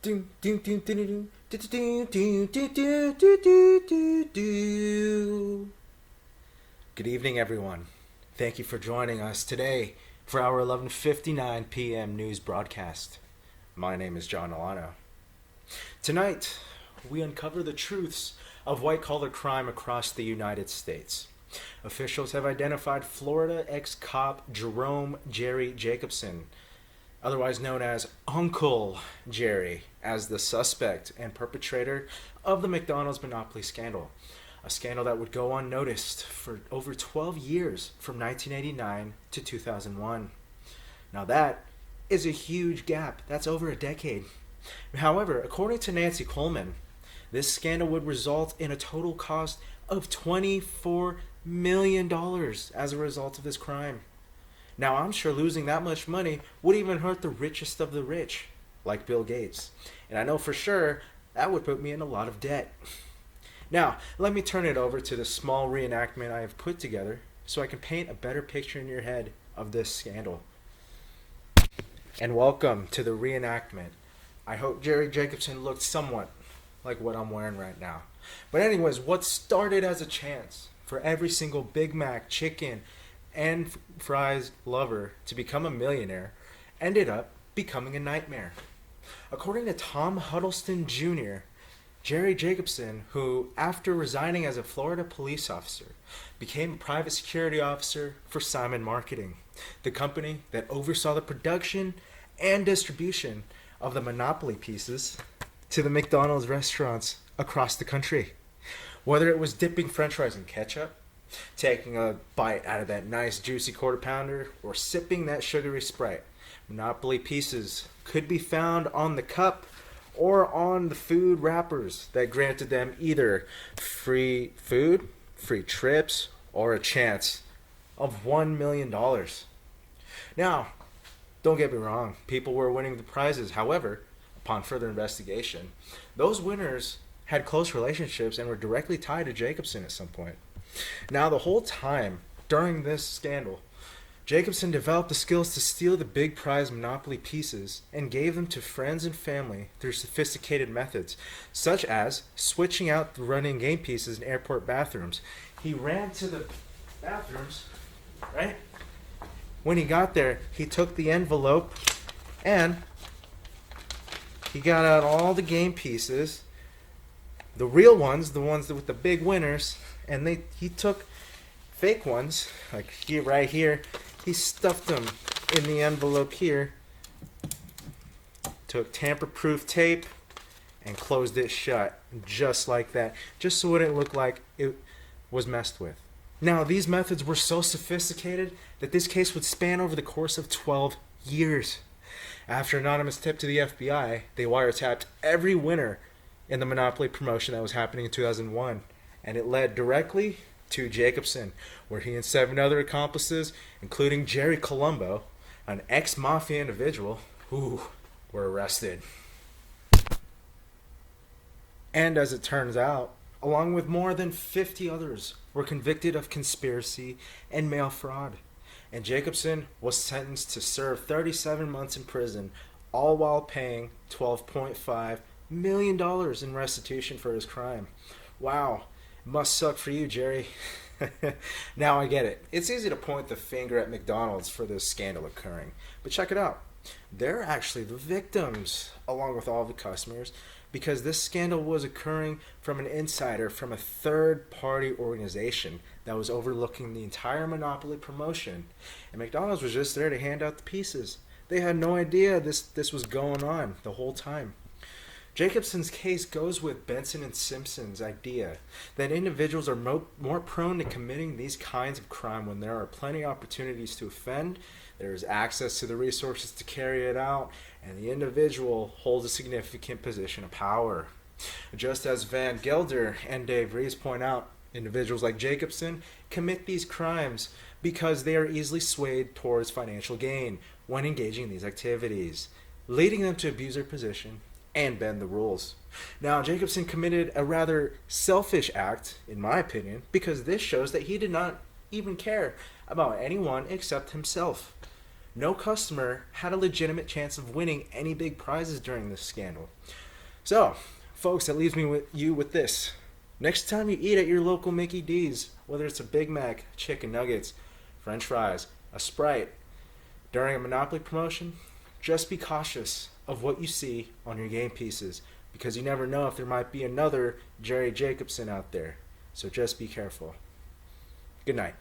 Good evening, everyone. Thank you for joining us today for our 11:59 p.m. news broadcast. My name is John Alano. Tonight, we uncover the truths of white-collar crime across the United States. Officials have identified Florida ex-cop Jerome Jerry Jacobson, otherwise known as Uncle Jerry, as the suspect and perpetrator of the McDonald's monopoly scandal. A scandal that would go unnoticed for over 12 years from 1989 to 2001. Now that is a huge gap. That's over a decade. However, according to Nancy Coleman, this scandal would result in a total cost of $24 million as a result of this crime. Now, I'm sure losing that much money would even hurt the richest of the rich, like Bill Gates. And I know for sure that would put me in a lot of debt. Now, let me turn it over to the small reenactment I have put together so I can paint a better picture in your head of this scandal. And welcome to the reenactment. I hope Jerry Jacobson looked somewhat like what I'm wearing right now. But anyways, what started as a chance for every single Big Mac, chicken, and fries lover to become a millionaire ended up becoming a nightmare. According to Tom Huddleston Jr., Jerry Jacobson, who after resigning as a Florida police officer, became a private security officer for Simon Marketing, the company that oversaw the production and distribution of the Monopoly pieces to the McDonald's restaurants across the country. Whether it was dipping french fries in ketchup, taking a bite out of that nice juicy quarter pounder, or sipping that sugary Sprite, Monopoly pieces could be found on the cup or on the food wrappers that granted them either free food, free trips, or a chance of $1 million. Now, don't get me wrong, people were winning the prizes. However, upon further investigation, those winners had close relationships and were directly tied to Jacobson at some point. Now, the whole time during this scandal, Jacobson developed the skills to steal the big prize Monopoly pieces and gave them to friends and family through sophisticated methods, such as switching out the running game pieces in airport bathrooms. He ran to the bathrooms, right? When he got there, he took the envelope and he got out all the game pieces, the real ones, the ones with the big winners, and he took fake ones, like here, right here. He stuffed them in the envelope here, took tamper-proof tape, and closed it shut, just like that, just so it wouldn't look like it was messed with. Now, these methods were so sophisticated that this case would span over the course of 12 years. After an anonymous tip to the FBI, they wiretapped every winner in the Monopoly promotion that was happening in 2001, and it led directly to Jacobson, where he and 7 other accomplices, including Jerry Colombo, an ex-mafia individual, were arrested. And as it turns out, along with more than 50 others, were convicted of conspiracy and mail fraud. And Jacobson was sentenced to serve 37 months in prison, all while paying $12.5 million in restitution for his crime. Wow. Must suck for you, Jerry. Now I get it. It's easy to point the finger at McDonald's for this scandal occurring. But check it out. They're actually the victims, along with all the customers, because this scandal was occurring from an insider from a third-party organization that was overlooking the entire Monopoly promotion. And McDonald's was just there to hand out the pieces. They had no idea this was going on the whole time. Jacobson's case goes with Benson and Simpson's idea that individuals are more prone to committing these kinds of crime when there are plenty of opportunities to offend, there is access to the resources to carry it out, and the individual holds a significant position of power. Just as Van Gelder and Dave Rees point out, individuals like Jacobson commit these crimes because they are easily swayed towards financial gain when engaging in these activities, leading them to abuse their position and bend the rules. Now, Jacobson committed a rather selfish act, in my opinion, because this shows that he did not even care about anyone except himself. no customer had a legitimate chance of winning any big prizes during this scandal. So, folks, that leaves me with this. Next time you eat at your local Mickey D's, whether it's a Big Mac, chicken nuggets, French fries, a Sprite, during a Monopoly promotion, just be cautious of what you see on your game pieces, because you never know if there might be another Jerry Jacobson out there. So just be careful. Good night.